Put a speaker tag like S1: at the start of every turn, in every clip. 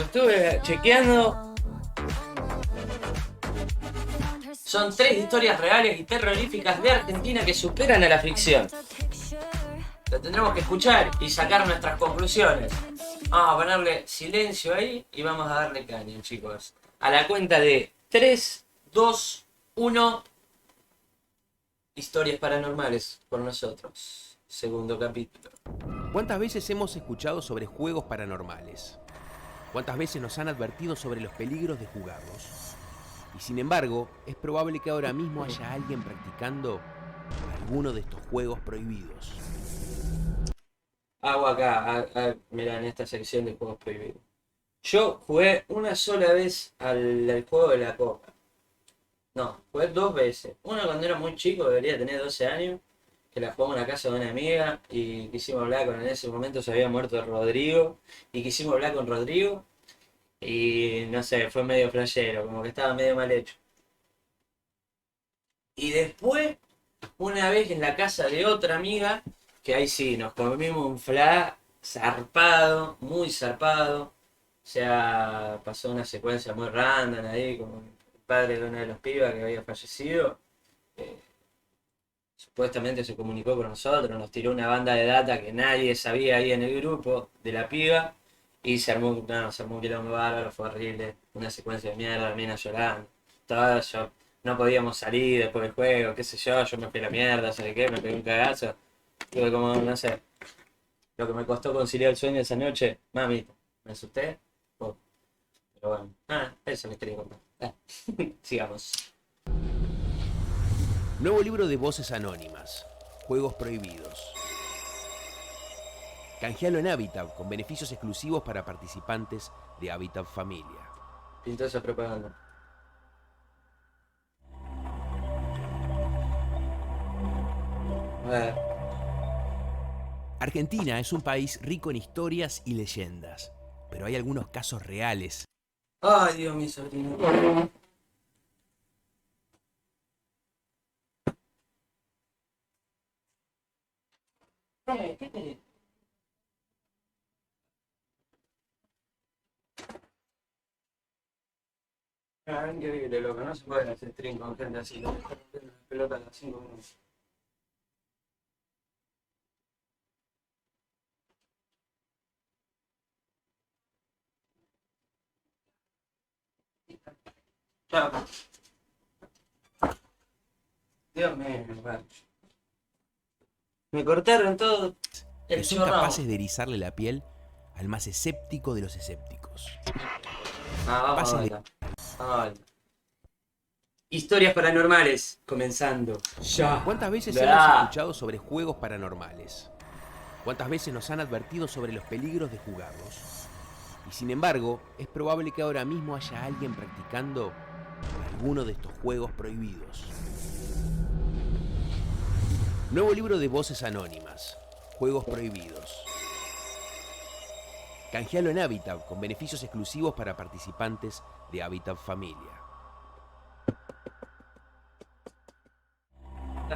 S1: estuve chequeando. Son 3 historias reales y terroríficas de Argentina que superan a la ficción. Lo tendremos que escuchar y sacar nuestras conclusiones. Vamos a ponerle silencio ahí y vamos a darle caña, chicos. A la cuenta de 3, 2, 1. Historias paranormales por nosotros. Segundo capítulo.
S2: ¿Cuántas veces hemos escuchado sobre juegos paranormales? ¿Cuántas veces nos han advertido sobre los peligros de jugarlos? Y sin embargo, es probable que ahora mismo haya alguien practicando alguno de estos juegos prohibidos.
S1: Hago acá, mirá, en esta sección de juegos prohibidos. Yo jugué una sola vez al juego de la coca. No, jugué 2 veces. Una cuando era muy chico, debería tener 12 años, que la jugamos en la casa de una amiga y quisimos hablar con, en ese momento se había muerto Rodrigo, y quisimos hablar con Rodrigo y no sé, fue medio flashero, como que estaba medio mal hecho. Y después, una vez en la casa de otra amiga, que ahí sí, nos comimos un fla zarpado, muy zarpado. O sea, pasó una secuencia muy random ahí, como el padre de una de los pibas que había fallecido. eh, Supuestamente se comunicó con nosotros, nos tiró una banda de data que nadie sabía ahí en el grupo de la piba. Y se armó un quilombo bárbaro, fue horrible. Una secuencia de mierda, la mina llorando. Todo yo, no podíamos salir después del juego, qué sé yo me fui a la mierda, ¿sabes qué? Me pegué un cagazo. Tuve como, no sé, lo que me costó conciliar el sueño esa noche, mami, me asusté. Oh, pero bueno, eso les quería contar. Sigamos.
S2: Nuevo libro de voces anónimas, Juegos prohibidos. Canjealo en Habitat con beneficios exclusivos para participantes de Habitat Familia.
S1: Pintó esa propaganda. A ver.
S2: Argentina es un país rico en historias y leyendas, pero hay algunos casos reales.
S1: Ay, Dios, mi sobrino. ¿Qué tenés? Increíble, loco, no se puede hacer stream con gente así, lo deja rompiendo las pelotas a las 5 minutos. Chao. Dios mío, hermano. Me cortaron todo
S2: Que
S1: el
S2: son
S1: chorrón.
S2: capaces de erizarle la piel al más escéptico de los escépticos.
S1: Vamos a
S2: Capaces de...
S1: vuelta. Vamos a vuelta. Historias paranormales, comenzando. Ya.
S2: ¿Cuántas veces
S1: Blah.
S2: hemos escuchado sobre juegos paranormales? ¿Cuántas veces nos han advertido sobre los peligros de jugarlos? Y sin embargo, es probable que ahora mismo haya alguien practicando alguno de estos juegos prohibidos. Nuevo libro de voces anónimas, Juegos prohibidos. Canjealo en Habitat con beneficios exclusivos para participantes de Habitat Familia.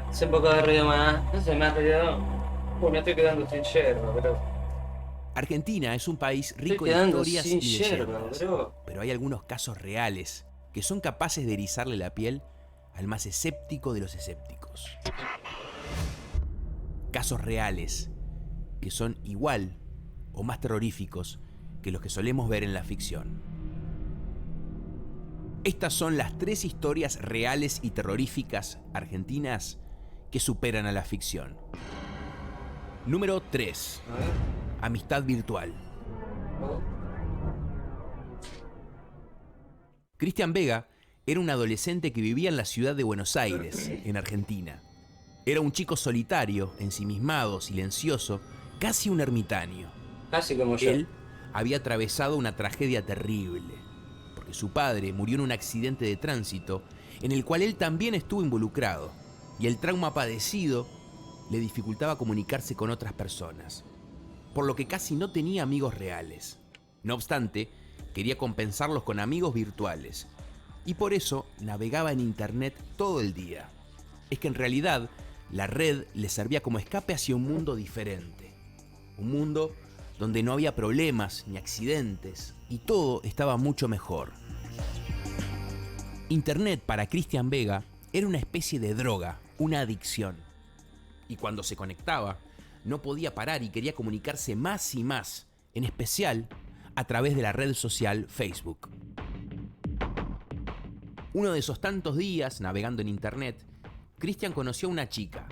S1: Hace un poco de ruido más. No sé, más ruido. Me estoy quedando sin yerba, bro.
S2: Argentina es un país
S1: Estoy
S2: rico en
S1: quedando
S2: historias
S1: sin
S2: y
S1: yerba,
S2: leyendas,
S1: bro.
S2: pero hay algunos casos reales que son capaces de erizarle la piel al más escéptico de los escépticos. Casos reales que son igual o más terroríficos que los que solemos ver en la ficción. Estas son las 3 historias reales y terroríficas argentinas que superan a la ficción. Número 3.
S1: A ver.
S2: Amistad virtual.
S1: Oh.
S2: Cristian Vega era un adolescente que vivía en la ciudad de Buenos Aires, en Argentina. Era un chico solitario, ensimismado, silencioso, casi un ermitaño.
S1: Casi como yo.
S2: Él había atravesado una tragedia terrible, porque su padre murió en un accidente de tránsito en el cual él también estuvo involucrado, y el trauma padecido le dificultaba comunicarse con otras personas, por lo que casi no tenía amigos reales. No obstante, quería compensarlos con amigos virtuales, y por eso navegaba en internet todo el día. Es que en realidad la red le servía como escape hacia un mundo diferente, un mundo donde no había problemas ni accidentes y todo estaba mucho mejor. Internet para Cristian Vega era una especie de droga, una adicción. Y cuando se conectaba, no podía parar y quería comunicarse más y más, en especial a través de la red social Facebook. Uno de esos tantos días, navegando en Internet, Cristian conoció a una chica.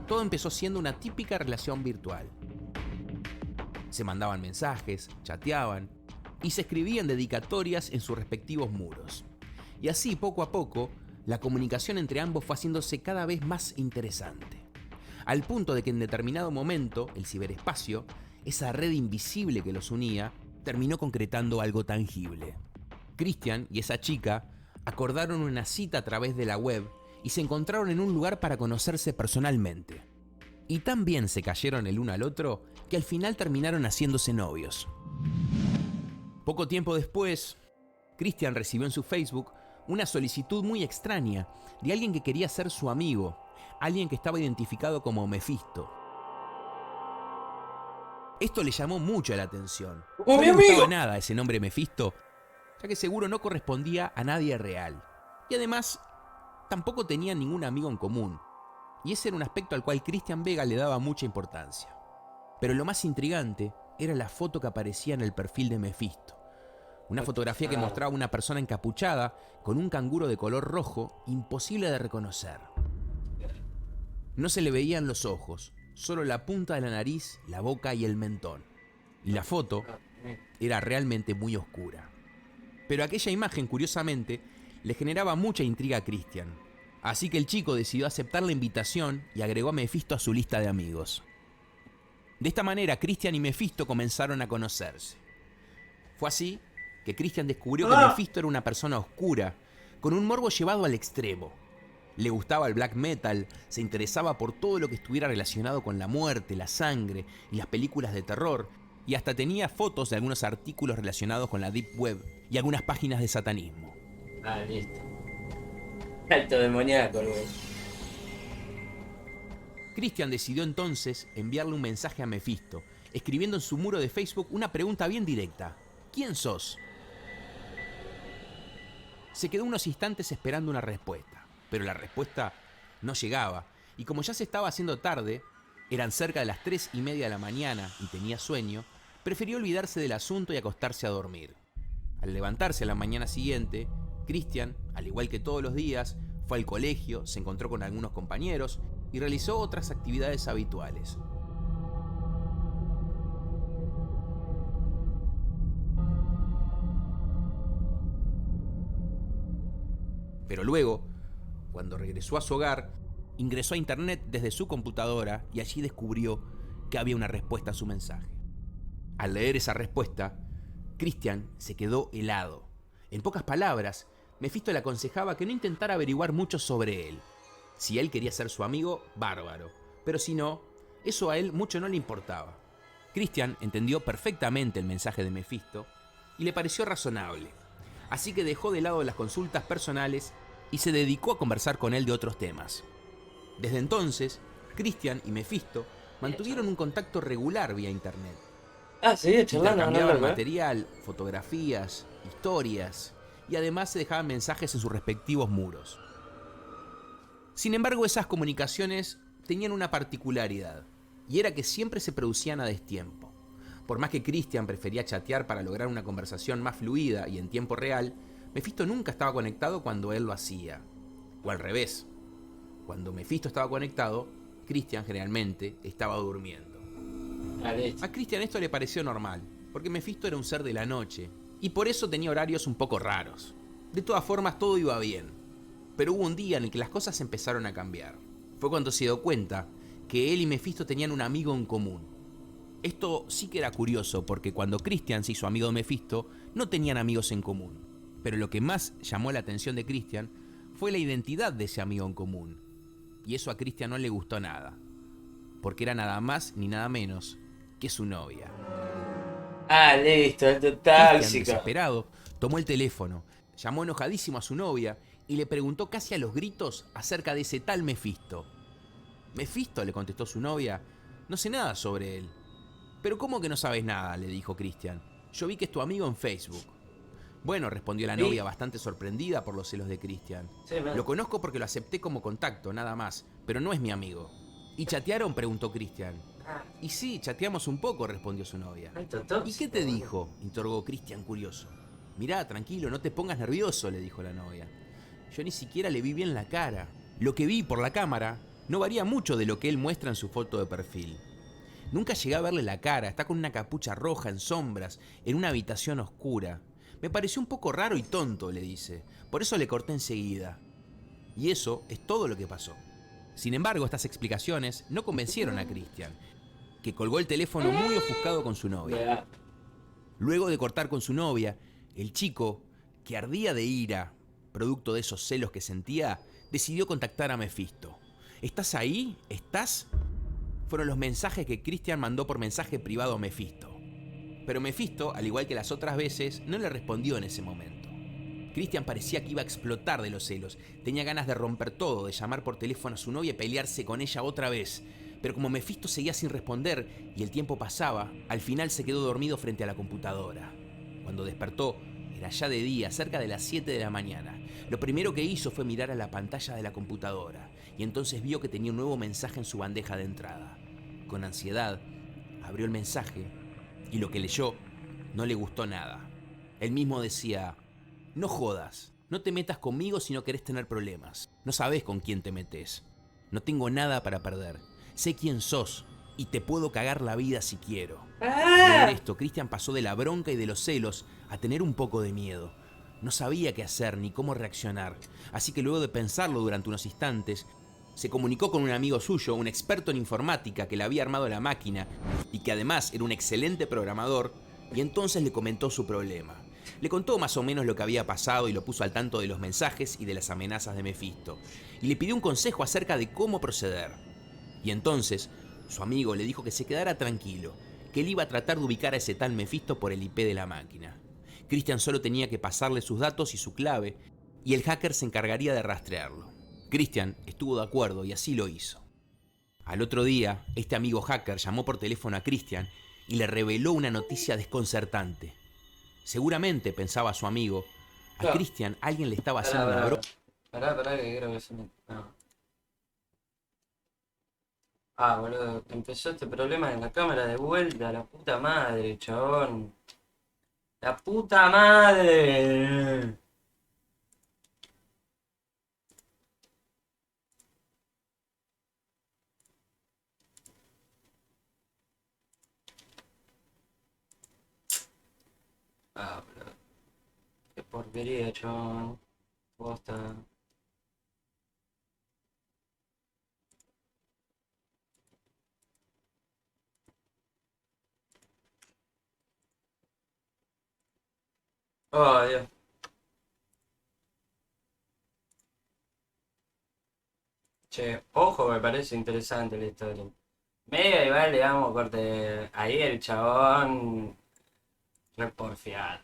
S2: Todo empezó siendo una típica relación virtual. Se mandaban mensajes, chateaban y se escribían dedicatorias en sus respectivos muros. Y así, poco a poco, la comunicación entre ambos fue haciéndose cada vez más interesante. Al punto de que en determinado momento, el ciberespacio, esa red invisible que los unía, terminó concretando algo tangible. Cristian y esa chica acordaron una cita a través de la web y se encontraron en un lugar para conocerse personalmente. Y tan bien se cayeron el uno al otro que al final terminaron haciéndose novios. Poco tiempo después, Cristian recibió en su Facebook una solicitud muy extraña de alguien que quería ser su amigo, alguien que estaba identificado como Mephisto. Esto le llamó mucho la atención. No le gustaba nada ese nombre Mephisto, ya que seguro no correspondía a nadie real. Y además, tampoco tenía ningún amigo en común. Y ese era un aspecto al cual Cristian Vega le daba mucha importancia. Pero lo más intrigante era la foto que aparecía en el perfil de Mephisto. Una fotografía que mostraba a una persona encapuchada con un canguro de color rojo imposible de reconocer. No se le veían los ojos, solo la punta de la nariz, la boca y el mentón. Y la foto era realmente muy oscura. Pero aquella imagen, curiosamente, le generaba mucha intriga a Cristian. Así que el chico decidió aceptar la invitación y agregó a Mephisto a su lista de amigos. De esta manera, Cristian y Mephisto comenzaron a conocerse. Fue así que Cristian descubrió que Mephisto era una persona oscura, con un morbo llevado al extremo. Le gustaba el black metal, se interesaba por todo lo que estuviera relacionado con la muerte, la sangre y las películas de terror, y hasta tenía fotos de algunos artículos relacionados con la Deep Web y algunas páginas de satanismo.
S1: Ah, listo. Alto demoníaco, güey.
S2: Cristian decidió entonces enviarle un mensaje a Mephisto, escribiendo en su muro de Facebook una pregunta bien directa. ¿Quién sos? Se quedó unos instantes esperando una respuesta, pero la respuesta no llegaba, y como ya se estaba haciendo tarde, eran cerca de las 3:30 de la mañana y tenía sueño, prefirió olvidarse del asunto y acostarse a dormir. Al levantarse a la mañana siguiente, Cristian, al igual que todos los días, fue al colegio, se encontró con algunos compañeros y realizó otras actividades habituales. Pero luego, cuando regresó a su hogar, ingresó a internet desde su computadora y allí descubrió que había una respuesta a su mensaje. Al leer esa respuesta, Cristian se quedó helado. En pocas palabras, Mephisto le aconsejaba que no intentara averiguar mucho sobre él. Si él quería ser su amigo, bárbaro. Pero si no, eso a él mucho no le importaba. Cristian entendió perfectamente el mensaje de Mephisto y le pareció razonable. Así que dejó de lado las consultas personales y se dedicó a conversar con él de otros temas. Desde entonces, Cristian y Mephisto mantuvieron un contacto regular vía internet.
S1: Sí, charlando.
S2: Intercambiaban material, fotografías, historias y además se dejaban mensajes en sus respectivos muros. Sin embargo, esas comunicaciones tenían una particularidad, y era que siempre se producían a destiempo. Por más que Cristian prefería chatear para lograr una conversación más fluida y en tiempo real, Mephisto nunca estaba conectado cuando él lo hacía. O al revés. Cuando Mephisto estaba conectado, Cristian generalmente estaba durmiendo. A Cristian esto le pareció normal, porque Mephisto era un ser de la noche, y por eso tenía horarios un poco raros. De todas formas, todo iba bien. Pero hubo un día en el que las cosas empezaron a cambiar. Fue cuando se dio cuenta que él y Mephisto tenían un amigo en común. Esto sí que era curioso, porque cuando Cristian se hizo amigo de Mephisto, no tenían amigos en común. Pero lo que más llamó la atención de Cristian fue la identidad de ese amigo en común. Y eso a Cristian no le gustó nada, porque era nada más ni nada menos que su novia.
S1: Listo, esto es
S2: Cristian,
S1: tóxico.
S2: desesperado, tomó el teléfono, llamó enojadísimo a su novia y le preguntó casi a los gritos acerca de ese tal Mephisto. Mephisto, le contestó su novia, no sé nada sobre él. «Pero ¿cómo que no sabes nada?», le dijo Cristian. «Yo vi que es tu amigo en Facebook». «Bueno», respondió la
S1: ¿Sí?
S2: novia, bastante sorprendida por los celos de Cristian.
S1: Sí, man.
S2: «Lo conozco porque lo acepté como contacto, nada más, pero no es mi amigo». «¿Y chatearon?», preguntó Cristian.
S1: Ah,
S2: «Y sí, chateamos un poco», respondió su novia.
S1: alto
S2: «¿Y
S1: tóxico,
S2: qué te
S1: boludo.
S2: dijo?», interrogó Cristian curioso. «Mirá, tranquilo, no te pongas nervioso», le dijo la novia. «Yo ni siquiera le vi bien la cara. Lo que vi por la cámara no varía mucho de lo que él muestra en su foto de perfil. Nunca llegué a verle la cara, está con una capucha roja en sombras, en una habitación oscura. Me pareció un poco raro y tonto», le dice. «Por eso le corté enseguida». Y eso es todo lo que pasó. Sin embargo, estas explicaciones no convencieron a Cristian, que colgó el teléfono muy ofuscado con su novia. Luego de cortar con su novia, el chico, que ardía de ira, producto de esos celos que sentía, decidió contactar a Mefisto. «¿Estás ahí? ¿Estás?», fueron los mensajes que Cristian mandó por mensaje privado a Mefisto. Pero Mefisto, al igual que las otras veces, no le respondió en ese momento. Cristian parecía que iba a explotar de los celos. Tenía ganas de romper todo, de llamar por teléfono a su novia y pelearse con ella otra vez. Pero como Mefisto seguía sin responder y el tiempo pasaba, al final se quedó dormido frente a la computadora. Cuando despertó, era ya de día, cerca de las 7 de la mañana. Lo primero que hizo fue mirar a la pantalla de la computadora y entonces vio que tenía un nuevo mensaje en su bandeja de entrada. Con ansiedad, abrió el mensaje y lo que leyó no le gustó nada. Él mismo decía: «No jodas, no te metas conmigo si no querés tener problemas. No sabés con quién te metés. No tengo nada para perder. Sé quién sos y te puedo cagar la vida si quiero». Al leer esto, Cristian pasó de la bronca y de los celos a tener un poco de miedo. No sabía qué hacer ni cómo reaccionar, así que luego de pensarlo durante unos instantes, se comunicó con un amigo suyo, un experto en informática que le había armado la máquina y que además era un excelente programador, y entonces le comentó su problema. Le contó más o menos lo que había pasado y lo puso al tanto de los mensajes y de las amenazas de Mefisto, y le pidió un consejo acerca de cómo proceder. Y entonces, su amigo le dijo que se quedara tranquilo, que él iba a tratar de ubicar a ese tal Mefisto por el IP de la máquina. Cristian solo tenía que pasarle sus datos y su clave, y el hacker se encargaría de rastrearlo. Cristian estuvo de acuerdo y así lo hizo. Al otro día, este amigo hacker llamó por teléfono a Cristian y le reveló una noticia desconcertante. Seguramente, pensaba su amigo, a
S1: Claro.
S2: Cristian alguien le estaba
S1: Pará,
S2: haciendo una
S1: pará,
S2: broma.
S1: pará, que creo que se me... No. Ah, boludo, empezó este problema en la cámara de vuelta, la puta madre, chabón. La puta madre. Ah, boludo, qué porquería, chabón. Posta. Oh, Dios. Che, ojo, me parece interesante la historia. Medio igual, digamos, corte. Ahí el chabón. Re porfiado.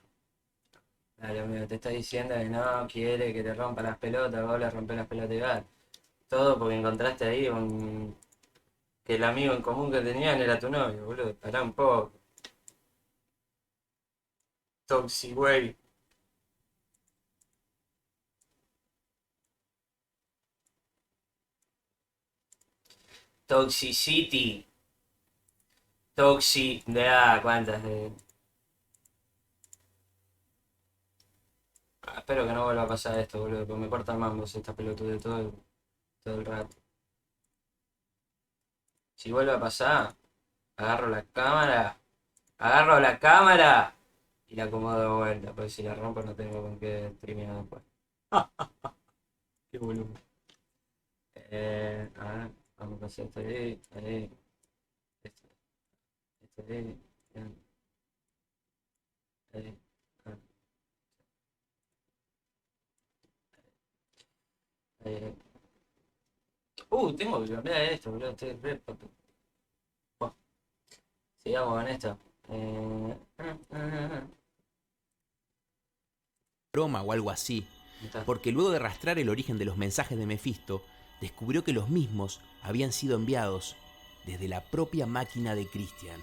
S1: Dale, amigo, te está diciendo que no quiere que te rompa las pelotas, vos le rompés las pelotas igual. Todo porque encontraste ahí que el amigo en común que tenían era tu novio, boludo. Pará un poco. Toxic way. Toxicity. Toxic. ¿Cuántas de? Ah, espero que no vuelva a pasar esto, boludo, porque me cortan mambos esta pelotude todo el rato. Si vuelve a pasar, agarro agarro la cámara y la acomodo de vuelta, porque si la rompo no tengo con qué streamear después. Qué volumen. A ver, vamos a hacer esto ahí, esto ahí, bien, ahí, ah, ahí. Tengo que cambiar esto, boludo, estoy re... Bueno, sigamos con esto.
S2: Broma o algo así,
S1: Ahí está.
S2: porque luego de rastrear el origen de los mensajes de Mefisto, descubrió que los mismos habían sido enviados desde la propia máquina de Cristian.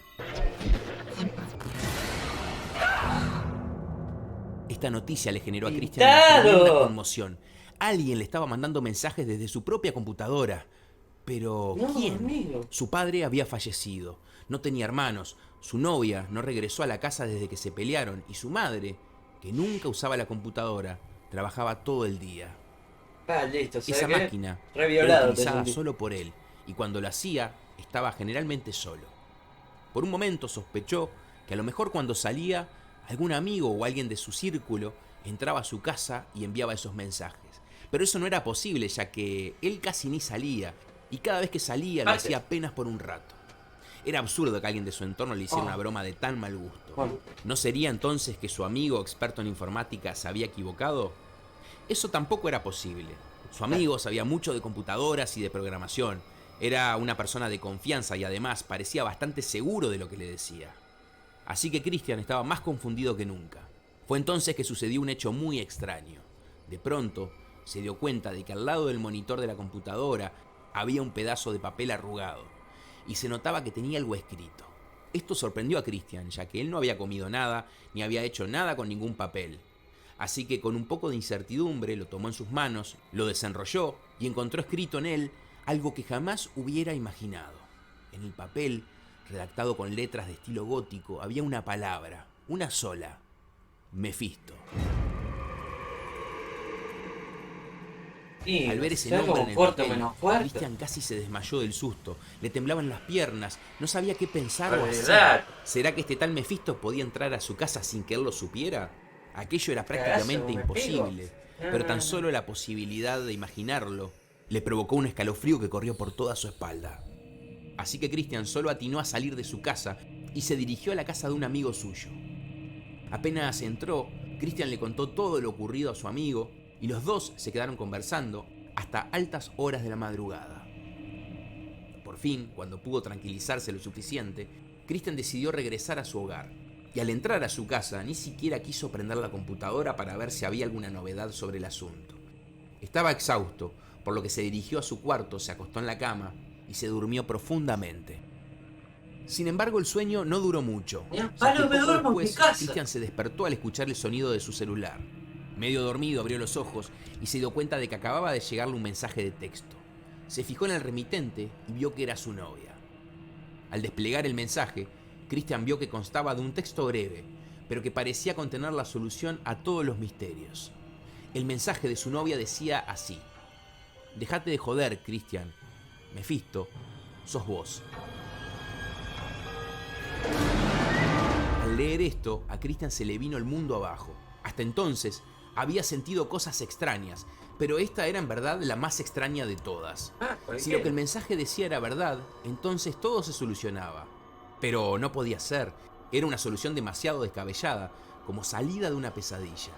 S2: Esta noticia le generó a Christian una
S1: ¡Pintado!
S2: tremenda conmoción. Alguien le estaba mandando mensajes desde su propia computadora. Pero,
S1: No,
S2: ¿quién?
S1: amigo.
S2: Su padre había fallecido. No tenía hermanos. Su novia no regresó a la casa desde que se pelearon. Y su madre, que nunca usaba la computadora, trabajaba todo el día.
S1: Listo, ¿sabes
S2: Esa
S1: qué?
S2: máquina
S1: Re
S2: era
S1: violado te
S2: utilizada
S1: sentí.
S2: solo por él. Y cuando lo hacía, estaba generalmente solo. Por un momento sospechó que a lo mejor cuando salía, algún amigo o alguien de su círculo entraba a su casa y enviaba esos mensajes. Pero eso no era posible, ya que él casi ni salía, y cada vez que salía lo
S1: Aparte.
S2: hacía apenas por un rato. Era absurdo que alguien de su entorno le hiciera una broma de tan mal gusto.
S1: Bueno.
S2: ¿No sería entonces que su amigo experto en informática se había equivocado? Eso tampoco era posible. Su amigo sabía mucho de computadoras y de programación. Era una persona de confianza y además parecía bastante seguro de lo que le decía. Así que Christian estaba más confundido que nunca. Fue entonces que sucedió un hecho muy extraño. De pronto, se dio cuenta de que al lado del monitor de la computadora había un pedazo de papel arrugado y se notaba que tenía algo escrito. Esto sorprendió a Christian, ya que él no había comido nada ni había hecho nada con ningún papel. Así que con un poco de incertidumbre lo tomó en sus manos, lo desenrolló y encontró escrito en él algo que jamás hubiera imaginado. En el papel, redactado con letras de estilo gótico, había una palabra, una sola: Mefisto.
S1: Y
S2: Al ver ese
S1: ¿sabes
S2: nombre
S1: cómo
S2: en el
S1: fuerte
S2: papel,
S1: menos fuerte?
S2: Christian casi se desmayó del susto. Le temblaban las piernas, no sabía qué pensar o hacer.
S1: Olvidate.
S2: ¿Será que este tal Mefisto podía entrar a su casa sin que él lo supiera? Aquello era prácticamente
S1: Cagazo, me pego.
S2: imposible, pero tan solo la posibilidad de imaginarlo le provocó un escalofrío que corrió por toda su espalda. Así que Christian solo atinó a salir de su casa y se dirigió a la casa de un amigo suyo. Apenas entró, Christian le contó todo lo ocurrido a su amigo y los dos se quedaron conversando hasta altas horas de la madrugada. Por fin, cuando pudo tranquilizarse lo suficiente, Christian decidió regresar a su hogar. Y al entrar a su casa, ni siquiera quiso prender la computadora para ver si había alguna novedad sobre el asunto. Estaba exhausto, por lo que se dirigió a su cuarto, se acostó en la cama y se durmió profundamente. Sin embargo, el sueño no duró mucho.
S1: Ni a
S2: ya que
S1: palo me
S2: poco
S1: duermo en mi
S2: después,
S1: casa.
S2: Christian se despertó al escuchar el sonido de su celular. Medio dormido, abrió los ojos y se dio cuenta de que acababa de llegarle un mensaje de texto. Se fijó en el remitente y vio que era su novia. Al desplegar el mensaje, Christian vio que constaba de un texto breve, pero que parecía contener la solución a todos los misterios. El mensaje de su novia decía así: «Dejate de joder, Christian. Mefisto, sos vos». Al leer esto, a Christian se le vino el mundo abajo. Hasta entonces, había sentido cosas extrañas, pero esta era en verdad la más extraña de todas. Si lo que el mensaje decía era verdad, entonces todo se solucionaba. Pero no podía ser, era una solución demasiado descabellada, como salida de una pesadilla.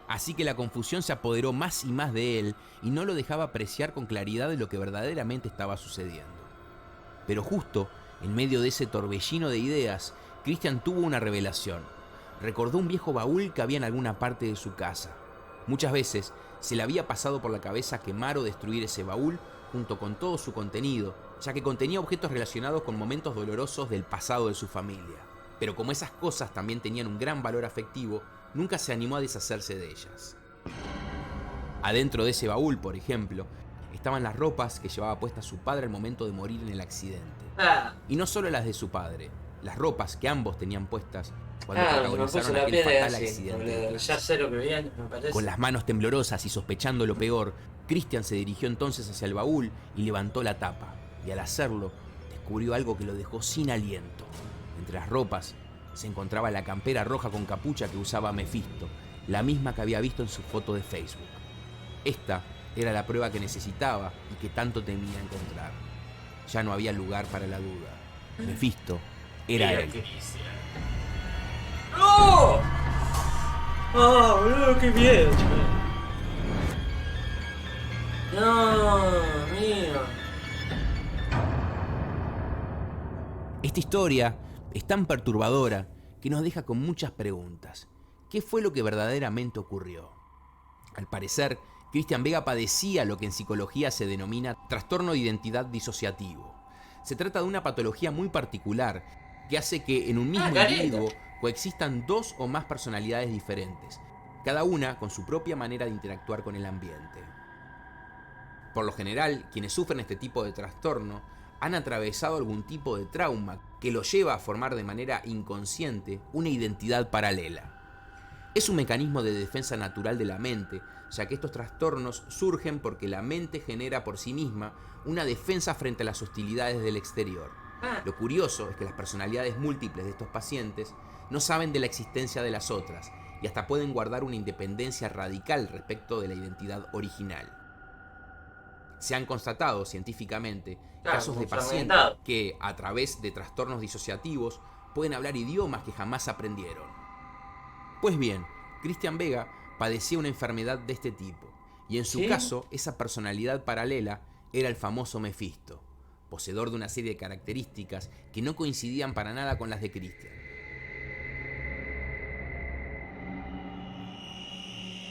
S2: Así que la confusión se apoderó más y más de él y no lo dejaba apreciar con claridad de lo que verdaderamente estaba sucediendo. Pero justo en medio de ese torbellino de ideas, Christian tuvo una revelación. Recordó un viejo baúl que había en alguna parte de su casa. Muchas veces se le había pasado por la cabeza quemar o destruir ese baúl junto con todo su contenido, ya que contenía objetos relacionados con momentos dolorosos del pasado de su familia. Pero como esas cosas también tenían un gran valor afectivo, nunca se animó a deshacerse de ellas. Adentro de ese baúl, por ejemplo, estaban las ropas que llevaba puestas su padre al momento de morir en el accidente. Y no solo las de su padre, las ropas que ambos tenían puestas cuando
S1: se me
S2: protagonizaron
S1: puso la
S2: aquel
S1: piel de
S2: fatal
S1: así,
S2: accidente.
S1: boludo. Ya sé lo que viene, me parece.
S2: Con las manos temblorosas y sospechando lo peor, Christian se dirigió entonces hacia el baúl y levantó la tapa. Y al hacerlo, descubrió algo que lo dejó sin aliento. Entre las ropas se encontraba la campera roja con capucha que usaba Mefisto, la misma que había visto en su foto de Facebook. Esta era la prueba que necesitaba y que tanto temía encontrar. Ya no había lugar para la duda. Mefisto era él.
S1: ¡No! ¡Oh, boludo, qué miedo, chaval! No, amigo.
S2: Esta historia es tan perturbadora que nos deja con muchas preguntas. ¿Qué fue lo que verdaderamente ocurrió? Al parecer, Christian Vega padecía lo que en psicología se denomina trastorno de identidad disociativo. Se trata de una patología muy particular que hace que en un mismo
S1: careta.
S2: individuo coexistan dos o más personalidades diferentes, cada una con su propia manera de interactuar con el ambiente. Por lo general, quienes sufren este tipo de trastorno han atravesado algún tipo de trauma que los lleva a formar de manera inconsciente una identidad paralela. Es un mecanismo de defensa natural de la mente, ya que estos trastornos surgen porque la mente genera por sí misma una defensa frente a las hostilidades del exterior. Lo curioso es que las personalidades múltiples de estos pacientes no saben de la existencia de las otras y hasta pueden guardar una independencia radical respecto de la identidad original. Se han constatado científicamente casos de pacientes que, a través de trastornos disociativos, pueden hablar idiomas que jamás aprendieron. Pues bien, Christian Vega padecía una enfermedad de este tipo, y en su caso, esa personalidad paralela era el famoso Mefisto, poseedor de una serie de características que no coincidían para nada con las de Christian.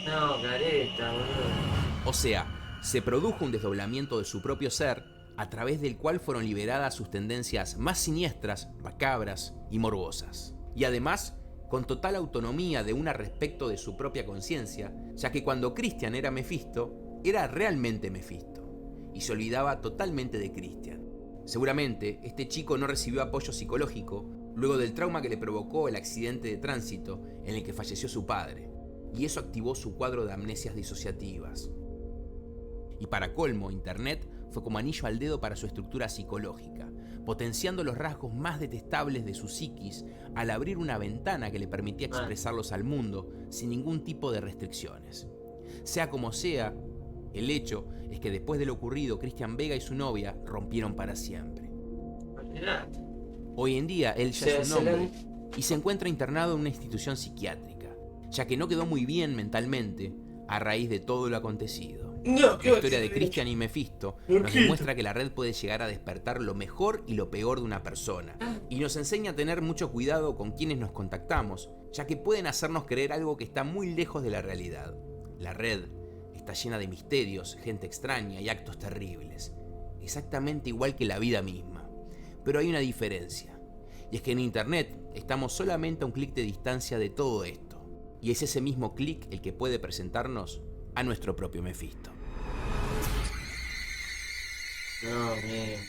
S1: No, careta, boludo.
S2: O sea, se produjo un desdoblamiento de su propio ser, a través del cual fueron liberadas sus tendencias más siniestras, macabras y morbosas. Y además, con total autonomía de una respecto de su propia conciencia, ya que cuando Christian era Mefisto, era realmente Mefisto, y se olvidaba totalmente de Christian. Seguramente, este chico no recibió apoyo psicológico luego del trauma que le provocó el accidente de tránsito en el que falleció su padre, y eso activó su cuadro de amnesias disociativas. Y para colmo, Internet fue como anillo al dedo para su estructura psicológica, potenciando los rasgos más detestables de su psiquis al abrir una ventana que le permitía expresarlos al mundo sin ningún tipo de restricciones. Sea como sea, el hecho es que después de lo ocurrido, Christian Vega y su novia rompieron para siempre. Hoy en día, él ya es un hombre y se encuentra internado en una institución psiquiátrica, ya que no quedó muy bien mentalmente a raíz de todo lo acontecido. La historia de Christian y Mefisto nos demuestra que la red puede llegar a despertar lo mejor y lo peor de una persona, y nos enseña a tener mucho cuidado con quienes nos contactamos, ya que pueden hacernos creer algo que está muy lejos de la realidad. La red está llena de misterios, gente extraña y actos terribles, exactamente igual que la vida misma. Pero hay una diferencia, y es que en Internet estamos solamente a un clic de distancia de todo esto, y es ese mismo clic el que puede presentarnos a nuestro propio Mefisto.
S1: No, bien.